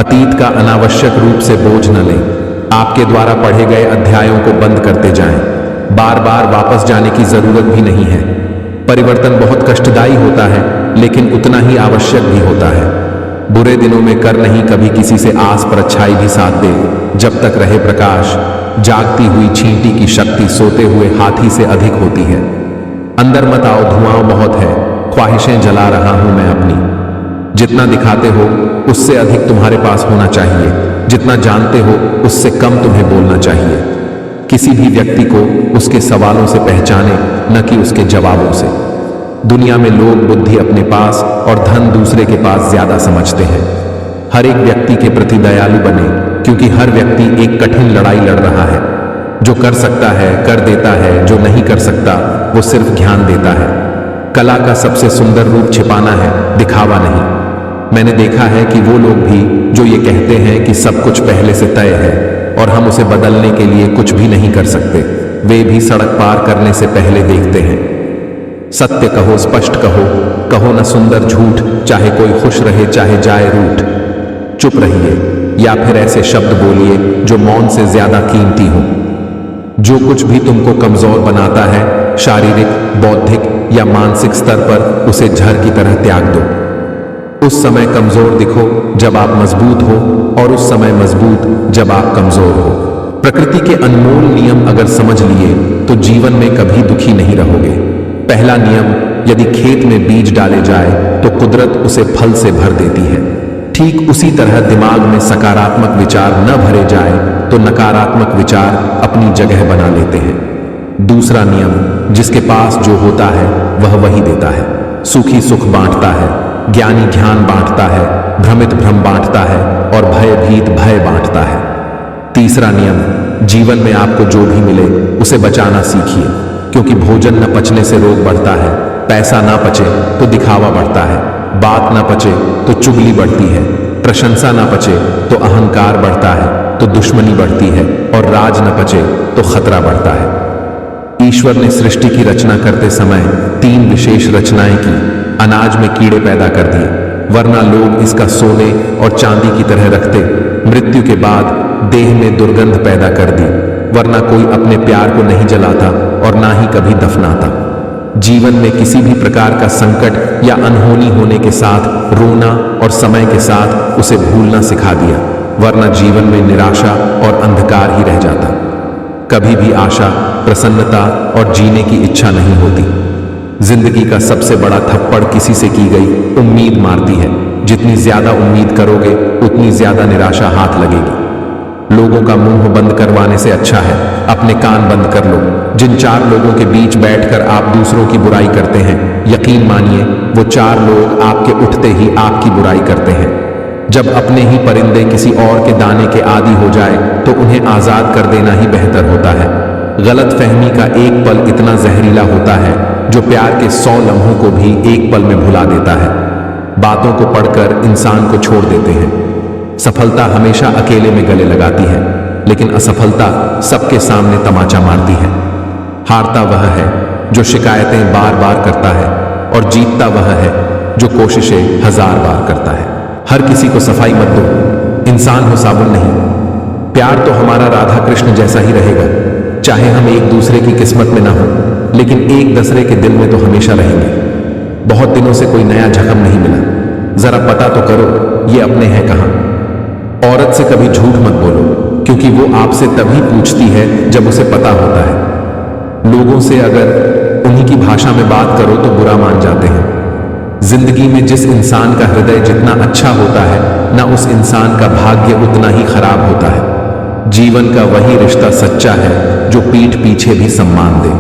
अतीत का अनावश्यक रूप से बोझ न लें। आपके द्वारा पढ़े गए अध्यायों को बंद करते जाएं। बार बार वापस जाने की जरूरत भी नहीं है। परिवर्तन बहुत कष्टदायी होता है, लेकिन उतना ही आवश्यक भी होता है। बुरे दिनों में कर नहीं कभी किसी से आस पर अच्छाई भी साथ दे। जब तक रहे प्रकाश, जागती हुई चींटी की शक्ति सोते हुए हाथी से अधिक होती है। अंदर मत आओ, धुआं बहुत है, ख्वाहिशें जला रहा हूं मैं अपनी। जितना दिखाते हो उससे अधिक तुम्हारे पास होना चाहिए। जितना जानते हो उससे कम तुम्हें बोलना चाहिए। किसी भी व्यक्ति को उसके सवालों से पहचाने, न कि उसके जवाबों से। दुनिया में लोग बुद्धि अपने पास और धन दूसरे के पास ज्यादा समझते हैं। हर एक व्यक्ति के प्रति दयालु बने, क्योंकि हर व्यक्ति एक कठिन लड़ाई लड़ रहा है। जो कर सकता है कर देता है, जो नहीं कर सकता वो सिर्फ ध्यान देता है। कला का सबसे सुंदर रूप छिपाना है, दिखावा नहीं। मैंने देखा है कि वो लोग भी जो ये कहते हैं कि सब कुछ पहले से तय है और हम उसे बदलने के लिए कुछ भी नहीं कर सकते, वे भी सड़क पार करने से पहले देखते हैं। सत्य कहो, स्पष्ट कहो, कहो न सुंदर झूठ, चाहे कोई खुश रहे चाहे जाए रूठ। चुप रहिए या फिर ऐसे शब्द बोलिए जो मौन से ज्यादा कीमती हो। जो कुछ भी तुमको कमजोर बनाता है, शारीरिक, बौद्धिक या मानसिक स्तर पर, उसे झर की तरह त्याग दो। उस समय कमजोर दिखो जब आप मजबूत हो, और उस समय मजबूत जब आप कमजोर हो। प्रकृति के अनमोल नियम अगर समझ लिए तो जीवन में कभी दुखी नहीं रहोगे। पहला नियम, यदि खेत में बीज डाले जाए तो कुदरत उसे फल से भर देती है। ठीक उसी तरह दिमाग में सकारात्मक विचार न भरे जाए तो नकारात्मक विचार अपनी जगह बना लेते हैं। दूसरा नियम, जिसके पास जो होता है वह वही देता है। सुखी सुख बांटता है, ज्ञानी ज्ञान बांटता है, भ्रमित भ्रम बांटता है और भयभीत भय बांटता है। तीसरा नियम, जीवन में आपको जो भी मिले उसे बचाना सीखिए, क्योंकि भोजन न पचने से रोग बढ़ता है, पैसा ना पचे तो दिखावा बढ़ता है, बात ना पचे तो चुगली बढ़ती है, प्रशंसा ना पचे तो अहंकार बढ़ता है, तो दुश्मनी बढ़ती है, और राज न पचे तो खतरा बढ़ता है। ईश्वर ने सृष्टि की रचना करते समय 3 विशेष रचनाएं की। अनाज में कीड़े पैदा कर दिए, वरना लोग इसका सोने और चांदी की तरह रखते। मृत्यु के बाद देह में दुर्गंध पैदा कर दी, वरना कोई अपने प्यार को नहीं जलाता और ना ही कभी दफनाता। जीवन में किसी भी प्रकार का संकट या अनहोनी होने के साथ रोना और समय के साथ उसे भूलना सिखा दिया, वरना जीवन में निराशा और अंधकार ही रह जाता। कभी भी आशा, प्रसन्नता और जीने की इच्छा नहीं होती। जिंदगी का सबसे बड़ा थप्पड़ किसी से की गई उम्मीद मारती है। जितनी ज्यादा उम्मीद करोगे उतनी ज्यादा निराशा हाथ लगेगी। लोगों का मुंह बंद करवाने से अच्छा है अपने कान बंद कर लो। जिन 4 लोगों के बीच बैठकर आप दूसरों की बुराई करते हैं, यकीन मानिए वो 4 लोग आपके उठते ही आपकी बुराई करते हैं। जब अपने ही परिंदे किसी और के दाने के आदी हो जाए तो उन्हें आजाद कर देना ही बेहतर होता है। गलत फहमी का एक पल इतना जहरीला होता है जो प्यार के 100 लम्हों को भी एक पल में भुला देता है। बातों को पढ़कर इंसान को छोड़ देते हैं। सफलता हमेशा अकेले में गले लगाती है, लेकिन असफलता सबके सामने तमाचा मारती है। हारता वह है जो शिकायतें बार बार करता है, और जीतता वह है जो कोशिशें 1000 बार करता है। हर किसी को सफाई मत दो, इंसान हो साबुन नहीं। प्यार तो हमारा राधा कृष्ण जैसा ही रहेगा, चाहे हम एक दूसरे की किस्मत में ना हो, लेकिन एक दूसरे के दिल में तो हमेशा रहेंगे। बहुत दिनों से कोई नया जख्म नहीं मिला, जरा पता तो करो ये अपने हैं कहां। औरत से कभी झूठ मत बोलो, क्योंकि वो आपसे तभी पूछती है जब उसे पता होता है। लोगों से अगर उन्हीं की भाषा में बात करो तो बुरा मान जाते हैं। जिंदगी में जिस इंसान का हृदय जितना अच्छा होता है, ना उस इंसान का भाग्य उतना ही खराब होता है। जीवन का वही रिश्ता सच्चा है जो पीठ पीछे भी सम्मान दे।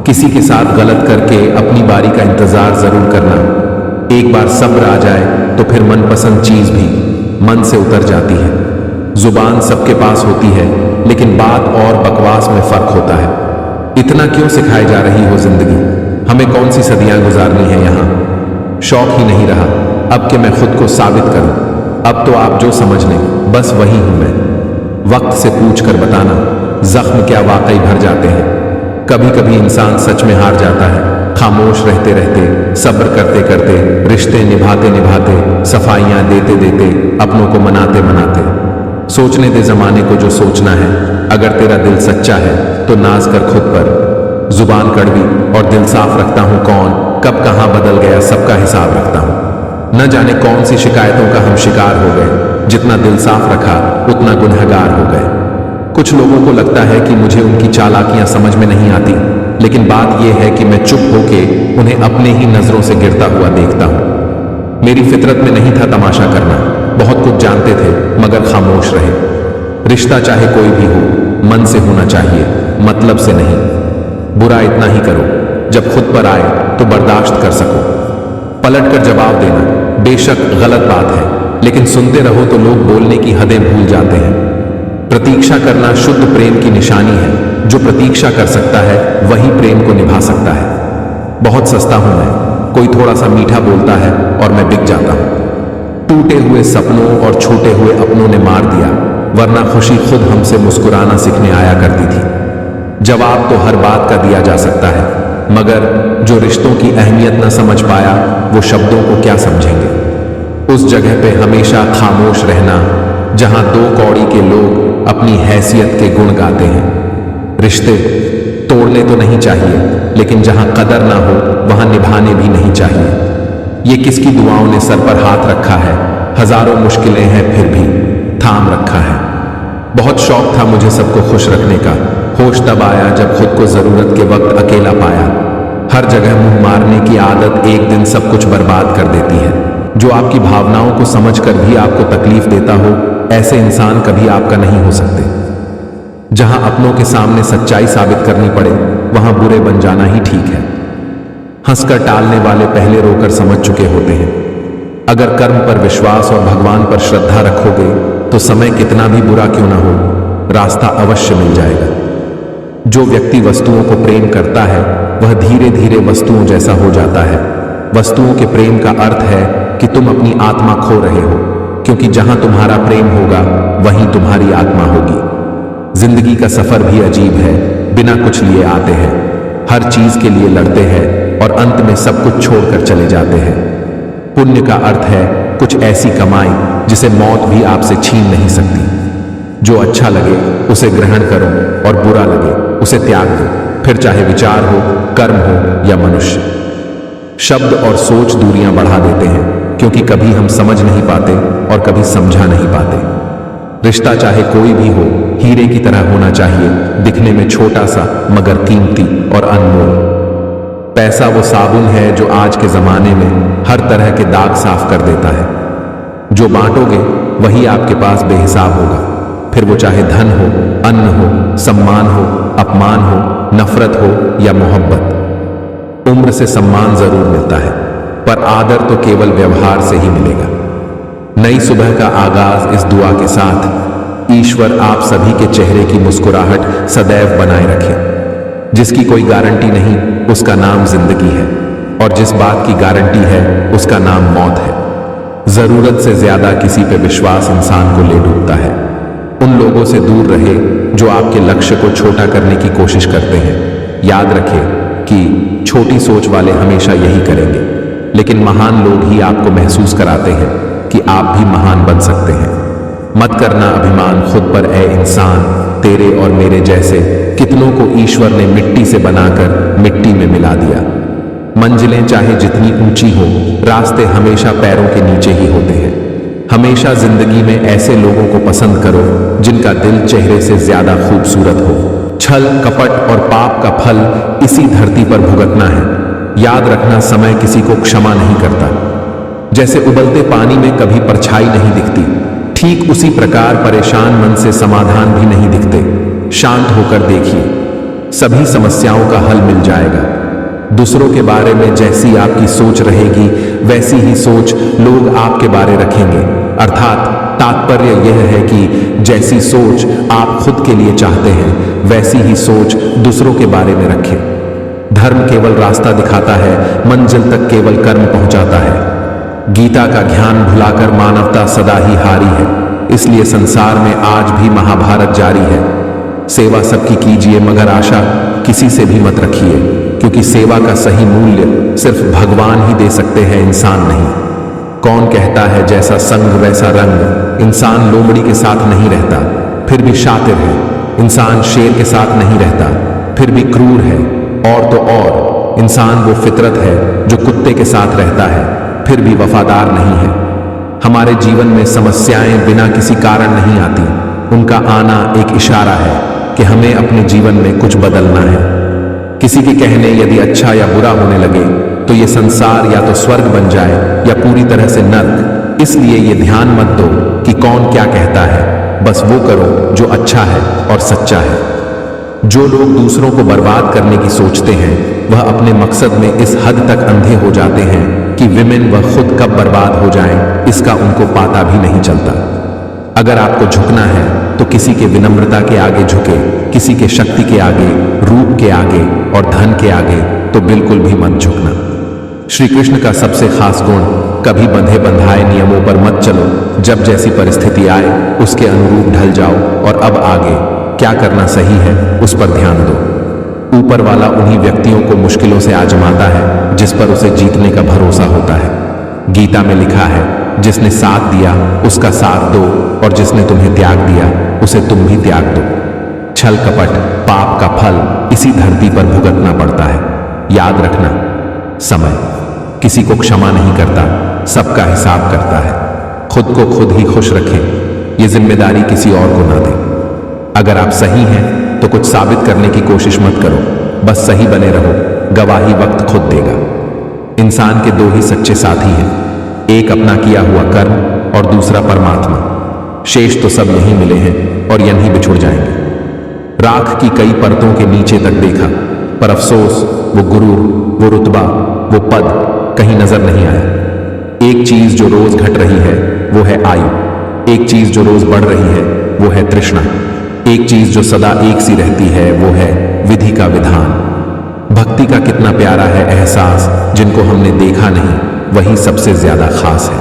किसी के साथ गलत करके अपनी बारी का इंतजार जरूर करना। एक बार सब्र आ जाए तो फिर मनपसंद चीज भी मन से उतर जाती है। जुबान सबके पास होती है, लेकिन बात और बकवास में फर्क होता है। इतना क्यों सिखाई जा रही हो जिंदगी? हमें कौन सी सदियां गुजारनी है यहाँ? शौक ही नहीं रहा अब कि मैं खुद को साबित करूं। अब तो आप जो समझ लें बस वही हूं मैं। वक्त से पूछ कर बताना जख्म क्या वाकई भर जाते हैं। कभी कभी इंसान सच में हार जाता है, खामोश रहते रहते, सब्र करते करते, रिश्ते निभाते निभाते, सफाइयां देते देते, अपनों को मनाते मनाते। सोचने दे जमाने को जो सोचना है, अगर तेरा दिल सच्चा है तो नाज कर खुद पर। जुबान कड़वी और दिल साफ रखता हूं, कौन कब कहां बदल गया सबका हिसाब रखता हूं। न जाने कौन सी शिकायतों का हम शिकार हो गए, जितना दिल साफ रखा उतना गुनहगार हो गए। कुछ लोगों को लगता है कि मुझे उनकी चालाकियां समझ में नहीं आती, लेकिन बात यह है कि मैं चुप होके उन्हें अपने ही नजरों से गिरता हुआ देखता हूं। मेरी फितरत में नहीं था तमाशा करना, बहुत कुछ जानते थे मगर खामोश रहे। रिश्ता चाहे कोई भी हो, मन से होना चाहिए, मतलब से नहीं। बुरा इतना ही करो, जब खुद पर आए तो बर्दाश्त कर सको। पलट कर जवाब देना बेशक गलत बात है, लेकिन सुनते रहो तो लोग बोलने की हदें भूल जाते हैं। प्रतीक्षा करना शुद्ध प्रेम की निशानी है। जो प्रतीक्षा कर सकता है वही प्रेम को निभा सकता है। बहुत सस्ता हूं मैं, कोई थोड़ा सा मीठा बोलता है और मैं बिक जाता हूं। टूटे हुए सपनों और छूटे हुए अपनों ने मार दिया, वरना खुशी खुद हमसे मुस्कुराना सीखने आया करती थी। जवाब तो हर बात का दिया जा सकता है, मगर जो रिश्तों की अहमियत न समझ पाया वो शब्दों को क्या समझेंगे। उस जगह पे हमेशा खामोश रहना जहां दो कौड़ी के लोग अपनी हैसियत के गुण गाते हैं। रिश्ते तोड़ने तो नहीं चाहिए, लेकिन जहां कदर ना हो वहां निभाने भी नहीं चाहिए। ये किसकी दुआओं ने सर पर हाथ रखा है, हजारों मुश्किलें हैं फिर भी थाम रखा है। बहुत शौक था मुझे सबको खुश रखने का, होश तब आया जब खुद को जरूरत के वक्त अकेला पाया। हर जगह मुंह मारने की आदत एक दिन सब कुछ बर्बाद कर देती है। जो आपकी भावनाओं को समझकर भी आपको तकलीफ देता हो, ऐसे इंसान कभी आपका नहीं हो सकते। जहां अपनों के सामने सच्चाई साबित करनी पड़े वहां बुरे बन जाना ही ठीक है। हंसकर टालने वाले पहले रोकर समझ चुके होते हैं। अगर कर्म पर विश्वास और भगवान पर श्रद्धा रखोगे तो समय कितना भी बुरा क्यों ना हो, रास्ता अवश्य मिल जाएगा। जो व्यक्ति वस्तुओं को प्रेम करता है वह धीरे धीरे वस्तुओं जैसा हो जाता है। वस्तुओं के प्रेम का अर्थ है कि तुम अपनी आत्मा खो रहे हो, क्योंकि जहां तुम्हारा प्रेम होगा वहीं तुम्हारी आत्मा होगी। जिंदगी का सफर भी अजीब है, बिना कुछ लिए आते हैं, हर चीज के लिए लड़ते हैं और अंत में सब कुछ छोड़कर चले जाते हैं। पुण्य का अर्थ है कुछ ऐसी कमाई जिसे मौत भी आपसे छीन नहीं सकती। जो अच्छा लगे उसे ग्रहण करो और बुरा लगे उसे त्याग दो, फिर चाहे विचार हो, कर्म हो या मनुष्य। शब्द और सोच दूरियां बढ़ा देते हैं, क्योंकि कभी हम समझ नहीं पाते और कभी समझा नहीं पाते। रिश्ता चाहे कोई भी हो, हीरे की तरह होना चाहिए, दिखने में छोटा सा मगर कीमती और अनमोल। पैसा वो साबुन है जो आज के जमाने में हर तरह के दाग साफ कर देता है। जो बांटोगे वही आपके पास बेहिसाब होगा, फिर वो चाहे धन हो, अन्न हो, सम्मान हो, अपमान हो, नफरत हो या मोहब्बत। उम्र से सम्मान जरूर मिलता है, पर आदर तो केवल व्यवहार से ही मिलेगा। नई सुबह का आगाज इस दुआ के साथ, ईश्वर आप सभी के चेहरे की मुस्कुराहट सदैव बनाए रखे। जिसकी कोई गारंटी नहीं उसका नाम जिंदगी है, और जिस बात की गारंटी है उसका नाम मौत है। जरूरत से ज्यादा किसी पे विश्वास इंसान को ले डूबता है। उन लोगों से दूर रहे जो आपके लक्ष्य को छोटा करने की कोशिश करते हैं। याद रखें कि छोटी सोच वाले हमेशा यही करेंगे, लेकिन महान लोग ही आपको महसूस कराते हैं कि आप भी महान बन सकते हैं। मत करना अभिमान खुद पर ए इंसान, तेरे और मेरे जैसे कितनों को ईश्वर ने मिट्टी से बनाकर मिट्टी में मिला दिया। मंजिलें चाहे जितनी ऊंची हो, रास्ते हमेशा पैरों के नीचे ही होते हैं। हमेशा जिंदगी में ऐसे लोगों को पसंद करो जिनका दिल चेहरे से ज्यादा खूबसूरत हो। छल, कपट और पाप का फल इसी धरती पर भुगतना है। याद रखना, समय किसी को क्षमा नहीं करता। जैसे उबलते पानी में कभी परछाई नहीं दिखती, ठीक उसी प्रकार परेशान मन से समाधान भी नहीं दिखते। शांत होकर देखिए, सभी समस्याओं का हल मिल जाएगा। दूसरों के बारे में जैसी आपकी सोच रहेगी वैसी ही सोच लोग आपके बारे रखेंगे। अर्थात तात्पर्य यह है कि जैसी सोच आप खुद के लिए चाहते हैं वैसी ही सोच दूसरों के बारे में रखें। धर्म केवल रास्ता दिखाता है, मंजिल तक केवल कर्म पहुंचाता है। गीता का ज्ञान भुलाकर मानवता सदा ही हारी है, इसलिए संसार में आज भी महाभारत जारी है। सेवा सबकी कीजिए मगर आशा किसी से भी मत रखिए, क्योंकि सेवा का सही मूल्य सिर्फ भगवान ही दे सकते हैं, इंसान नहीं। कौन कहता है जैसा संग वैसा रंग, इंसान लोमड़ी के साथ नहीं रहता फिर भी शातिर है, इंसान शेर के साथ नहीं रहता फिर भी क्रूर है, और तो और इंसान वो फितरत है जो कुत्ते के साथ रहता है फिर भी वफादार नहीं है। हमारे जीवन में समस्याएं बिना किसी कारण नहीं आती, उनका आना एक इशारा है कि हमें अपने जीवन में कुछ बदलना है। किसी के कहने यदि अच्छा या बुरा होने लगे तो ये संसार या तो स्वर्ग बन जाए या पूरी तरह से नर्क। इसलिए ये ध्यान मत दो कि कौन क्या कहता है, बस वो करो जो अच्छा है और सच्चा है। जो लोग दूसरों को बर्बाद करने की सोचते हैं वह अपने मकसद में इस हद तक अंधे हो जाते हैं कि विमेन व खुद कब बर्बाद हो जाएं इसका उनको पता भी नहीं चलता। अगर आपको झुकना है तो किसी के विनम्रता के आगे झुके, किसी के शक्ति के आगे, रूप के आगे और धन के आगे तो बिल्कुल भी मत झुकना। श्री कृष्ण का सबसे खास गुण, कभी बंधे बंधाए नियमों पर मत चलो, जब जैसी परिस्थिति आए उसके अनुरूप ढल जाओ और अब आगे क्या करना सही है उस पर ध्यान दो। ऊपर वाला उन्हीं व्यक्तियों को मुश्किलों से आजमाता है जिस पर उसे जीतने का भरोसा होता है। गीता में लिखा है, जिसने साथ दिया उसका साथ दो और जिसने तुम्हें त्याग दिया उसे तुम भी त्याग दो। छल कपट पाप का फल इसी धरती पर भुगतना पड़ता है। याद रखना, समय किसी को क्षमा नहीं करता, सबका हिसाब करता है। खुद को खुद ही खुश रखें, ये जिम्मेदारी किसी और को ना दें। अगर आप सही हैं तो कुछ साबित करने की कोशिश मत करो, बस सही बने रहो, गवाही वक्त खुद देगा। इंसान के दो ही सच्चे साथी हैं, एक अपना किया हुआ कर्म और दूसरा परमात्मा। शेष तो सब यहीं मिले हैं और यहीं बिछुड़ जाएंगे। राख की कई परतों के नीचे तक देखा, पर अफसोस वो गुरूर, वो रुतबा, वो पद कहीं नजर नहीं आया। एक चीज जो रोज घट रही है वो है आयु, एक चीज जो रोज बढ़ रही है वो है तृष्णा, एक चीज जो सदा एक सी रहती है वो है विधि का विधान। भक्ति का कितना प्यारा है एहसास, जिनको हमने देखा नहीं वही सबसे ज्यादा खास है।